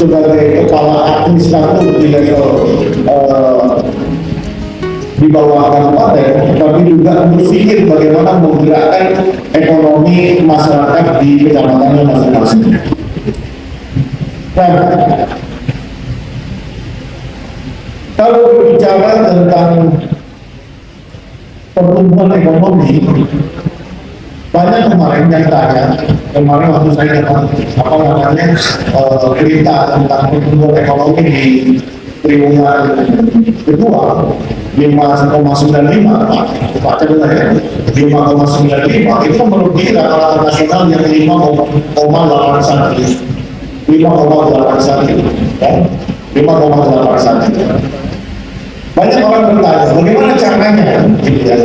sebagai kepala administrator di level di bawah kabupaten, tapi juga berpikir bagaimana menggerakkan ekonomi masyarakat di kecamatannya masing-masing. Nah, kalau berbicara tentang pertumbuhan ekonomi, banyak kemarin yang tanya, kemarin waktu saya dapat berita tentang pertumbuhan ekonomi di triwulan kedua 5,95, Pak Cendela ya, 5,95 itu melebihi rata-rata nasional yang 5,81, ya, 5,81. Banyak orang bertanya, bagaimana caranya? Gitu ya.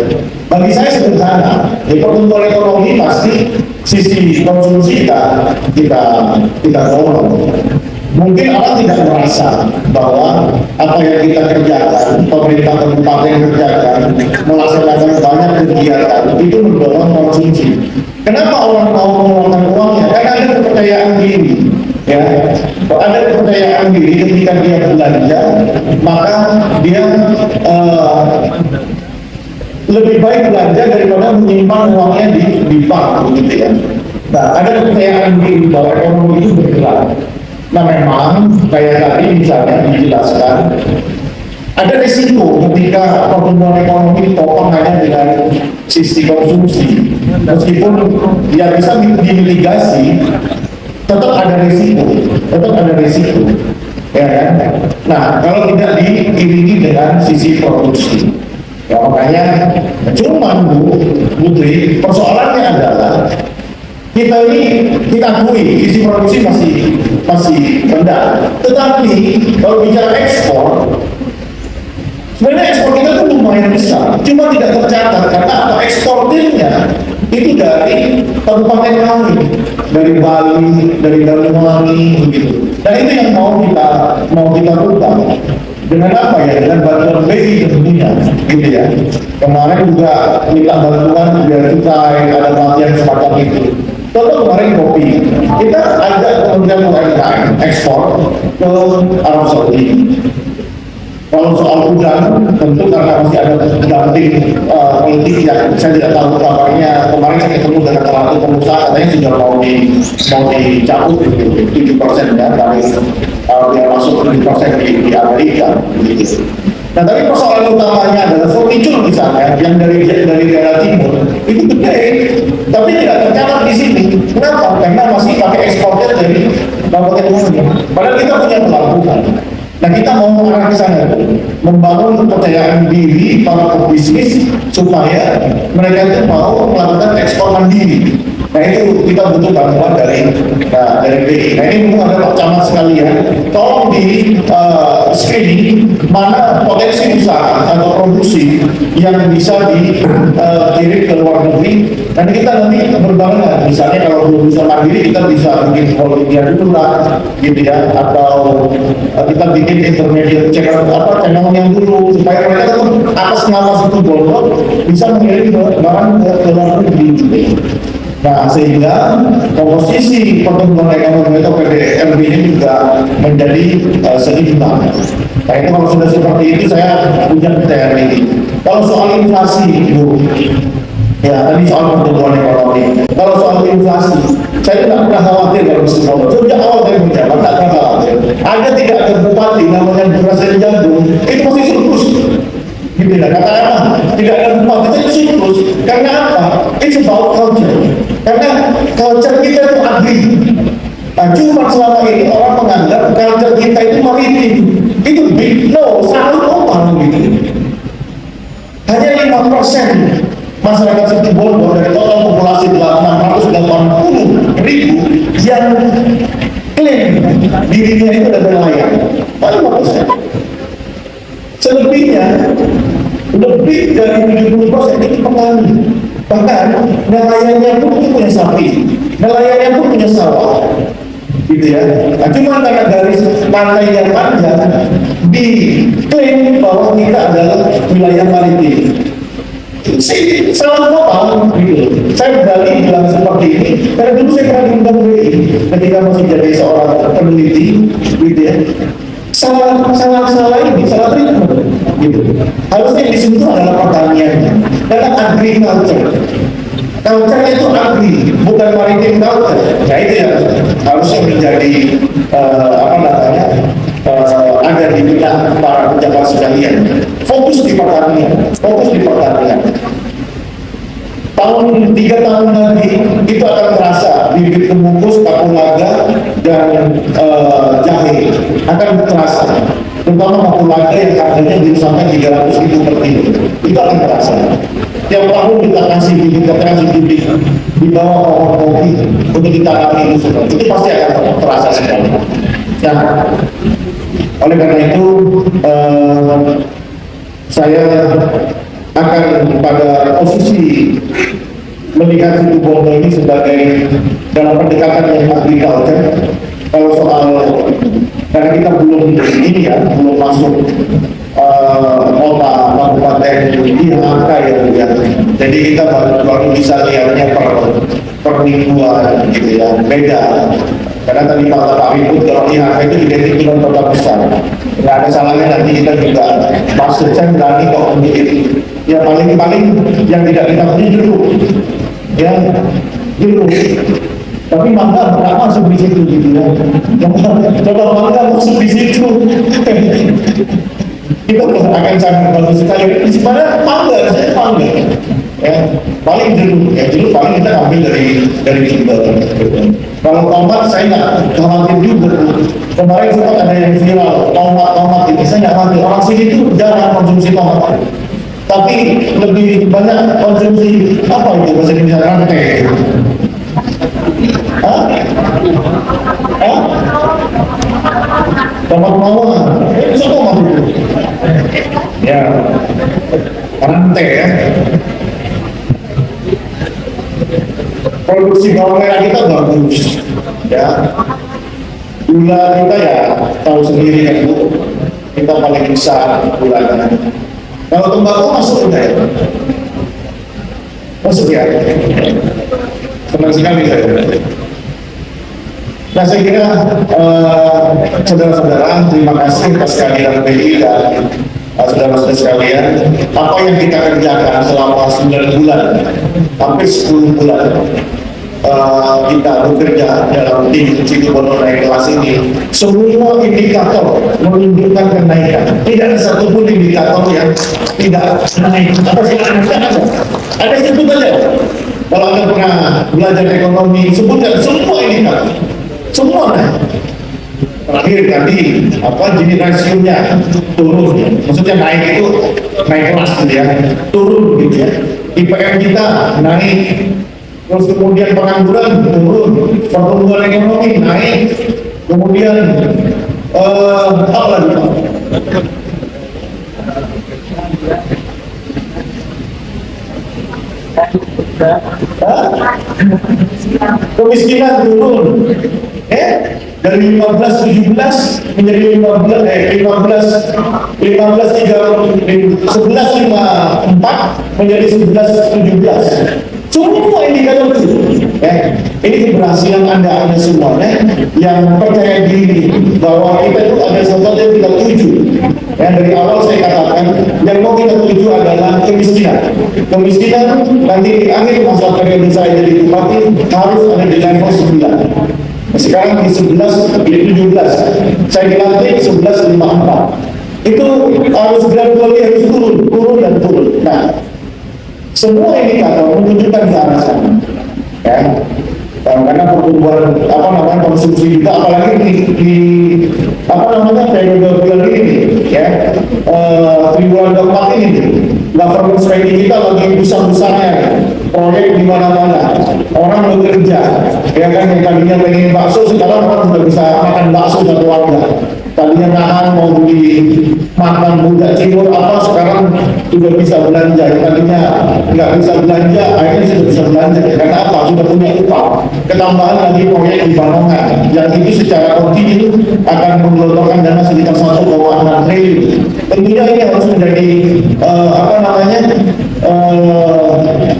Bagi saya sederhana, di pertumbuhan ekonomi pasti sisi konsumsi kita dorong. Mungkin orang tidak merasa bahwa apa yang kita kerjakan, pemerintah kabupaten kerjakan, melaksanakan banyak kegiatan itu mendorong konsumsi. Kenapa orang mau mengeluarkan uangnya? Karena ada kepercayaan diri. Ya, ada kepercayaan diri ketika dia belanja, maka dia lebih baik belanja daripada menyimpan uangnya di bank, gitu ya. Nah, ada kepercayaan diri bahwa ekonomi itu bergerak. Nah, memang kayak tadi misalnya dijelaskan, ada risiko ketika pertumbuhan ekonomi ditopang hanya dengan sisi konsumsi, meskipun dia bisa dimitigasi. Tetap ada risiko, ya kan? Nah, kalau tidak diiringi dengan sisi produksi, ya makanya cuman Bu Putri, persoalannya adalah kita akui sisi produksi masih rendah, tetapi kalau bicara ekspor, sebenarnya ekspor kita tuh lumayan besar, cuma tidak tercatat karena apa? Eksportirnya itu dari kabupaten lain, dari Bali, dari Banyuwangi, begitu. Nah itu yang mau kita rubah. Dengan apa ya? Dengan bantuan BI tentunya, gitu ya. Kemarin juga minta bantuan biar cukai, ada pelatihan semacam itu. Contoh kemarin kopi, kita ajak kemudian UMKM ekspor ke Arab Saudi. Kalau soal udang, tentu karena masih ada damping politik yang saya tidak tahu kabarnya. Kemarin saya ketemu dengan salah satu pengusaha, katanya sudah mau dicabut 7% ya dari yang masuk 7% di Amerika. Gitu. Nah, tapi persoalan utamanya adalah furniture misalnya yang dari daerah timur itu gede, tapi tidak tercatat di sini. Kenapa? Karena masih pakai ekspornya dari Kabupaten Musi. Padahal kita punya pelabuhan. Nah, kita mau mengarah ke sana, membangun kepercayaan diri para pebisnis supaya mereka itu mau melakukan ekspor mandiri. Nah, itu kita butuh bantuan dari BI. Nah, ini mungkin ada Pak Camat sekalian, tolong di screening mana potensi usaha atau produksi yang bisa dikirim ke luar negeri. Nanti kita berbarengan, misalnya kalau belum bisa mandiri kita bisa bikin holdingnya dulu lah, gitu ya, atau kita bikin intermediate channel yang dulu supaya mereka tetap atas nama satu golongan bisa mengirim barang ke luar negeri. Nah, sehingga komposisi pertumbuhan ekonomi atau PDRB ini juga menjadi seimbang. Nah, itu kalau sudah seperti itu saya punya teori. Kalau soal inflasi, Bu, ya tadi soal pertumbuhan ekonomi. Kalau soal inflasi, saya tidak pernah khawatir kalau misalnya sejak awal saya menjabat, tidak pernah khawatir. Ada tidak ada bupati namanya Presiden Jagung, itu pasti surplus. Gitu ya, katakanlah tidak ada bupati itu surplus. Karena apa? It's about culture. Karena culture kita itu agri. Nah, cuma selama ini orang menganggap culture kita itu maritim. Itu big no, selalu opal gitu. Hanya 5% masyarakat Situ Bondo dari total populasi 680.000 yang klaim dirinya itu adalah nelayan. Paling 5%. Selebihnya lebih dari 70% itu petani. Bahkan nelayannya pun punya sapi, nelayannya pun punya sawah, gitu ya. Nah, cuma karena garis pantai yang panjang diklaim bahwa kita adalah wilayah maritim. Salah total gitu. Saya berani bilang seperti ini karena dulu saya pernah diundang BI ketika masih jadi seorang peneliti gitu ya. Salah ini, salah treatment gitu. Harusnya di situ adalah pertaniannya, adalah agriculture. Culture itu agri, bukan maritim culture. Nah itu ya harusnya menjadi apa namanya ada di benak para pejabat sekalian. Fokus di pertanian, fokus di pertanian. Tahun 3 tahun lagi itu akan terasa bibit kebungkus, kapulaga dan jahe akan terasa. Terutama kapulaga yang harganya bisa sampai 300.000 per kilo, itu akan terasa. Tiap tahun kita kasih bibit di bawah pohon kopi untuk ditanami itu pasti akan terasa sekali. Nah, oleh karena itu saya akan pada posisi melihat situ Bondo ini sebagai dalam pendekatan yang agriculture. Kalau soal karena kita belum ini ya belum masuk kota kabupaten di angka ya, jadi kita baru bisa lihatnya per mingguan gitu ya, beda. Karena tadi Pak Wibut kalau IHK itu identik dengan kota besar, nggak ada salahnya nanti kita juga maksud saya berani kok untuk ya paling yang tidak kita punya jeruk ya jeruk, tapi mangga nggak masuk di situ gitu ya. Coba mangga masuk di situ kita akan sangat bagus sekali. Sebenarnya mangga ya paling jeruk paling kita ambil dari Jember. Kalau tomat saya nggak khawatir juga. Kemarin sempat ada yang viral tomat ini, saya nggak khawatir. Orang sini itu jarang konsumsi tomat, tapi lebih banyak konsumsi apa itu bahasa Indonesia rantai. Tomat mawar, itu tomat itu. Ya, rantai ya. Produksi bawang merah kita bagus, ya. Gula kita ya tahu sendiri kan Bu, kita paling besar gulanya. Kalau tembakau masuk enggak ya? Masuk ya. Senang sekali saya. Nah saya kira saudara-saudara terima kasih atas kehadiran BI dan saudara-saudara sekalian. Apa yang kita kerjakan selama 9 bulan, hampir 10 bulan kita bekerja dalam tim Situ Bondo naik kelas ini, semua indikator menunjukkan kenaikan. Tidak ada satupun indikator yang tidak naik. Apa sih ada sebut aja. Kalau Anda pernah belajar ekonomi, sebutkan semua indikator, semua naik. Terakhir tadi apa Gini rasionya turun, maksudnya naik itu naik kelas gitu ya, turun gitu ya. IPM kita naik, terus kemudian pengangguran turun, pertumbuhan ekonomi naik, kemudian apa lagi Pak? Kemiskinan turun, dari 15-17 menjadi 11-54 menjadi 11-17. Semua indikator itu, ini keberhasilan Anda semuanya yang percaya diri bahwa kita itu ada sesuatu yang kita tuju. Dari awal saya katakan yang mau kita tuju adalah kemiskinan. Kemiskinan nanti di akhir masa periode saya jadi bupati harus ada di level 9. Sekarang di 11, di 17. Saya dilantik 11.54. Itu harus gradually harus turun dan turun. Nah, semua indikator menunjukkan ke arah sana, ya. Karena pertumbuhan konsumsi kita, apalagi di periode bulan ini, ya, triwulan keempat ini, government spending kita lagi besar-besarnya, proyek di mana-mana, orang bekerja, ya kan, yang tadinya pengen bakso sekarang orang sudah bisa makan bakso satu warga. Tadinya nahan mau beli makan budak cingur apa, sekarang sudah bisa belanja. Tadinya nggak bisa belanja, akhirnya sudah bisa belanja. Karena apa? Sudah punya upah. Ketambahan lagi proyek di Balongan, yang itu secara kontinu akan menggelontorkan dana sekitar 1,6 triliun. Tentunya ini harus menjadi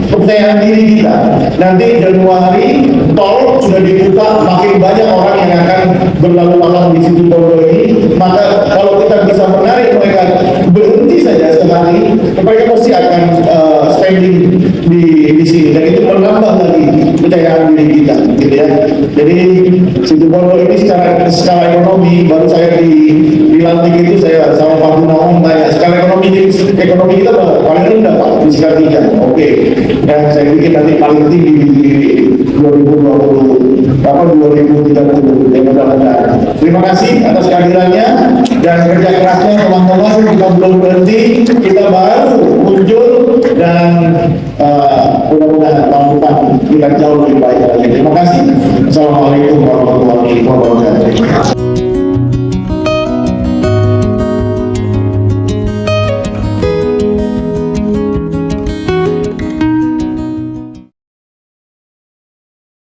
kepercayaan diri kita. Nanti Januari tol sudah dibuka, makin banyak orang yang akan berlalu lalang di situ Bondo ini. Maka kalau kita bisa menarik mereka berhenti saja sekali, mereka pasti akan spending di sini, dan itu menambah lagi kepercayaan diri kita, gitu ya. Jadi situ Bondo ini secara ekonomi, baru saya dilantik itu saya sama Pak Gunawan tanya, skala ekonomi kita paling rendah Pak, di skala 3. Oke. Dan saya pikir nanti paling tinggi di 2020 2030 ya, mudah-mudahan. Terima kasih atas kehadirannya dan kerja kerasnya teman-teman. Kita belum berhenti, kita baru muncul, dan mudah-mudahan tahun depan kita jauh lebih baik lagi. Terima kasih. Assalamualaikum warahmatullahi wabarakatuh.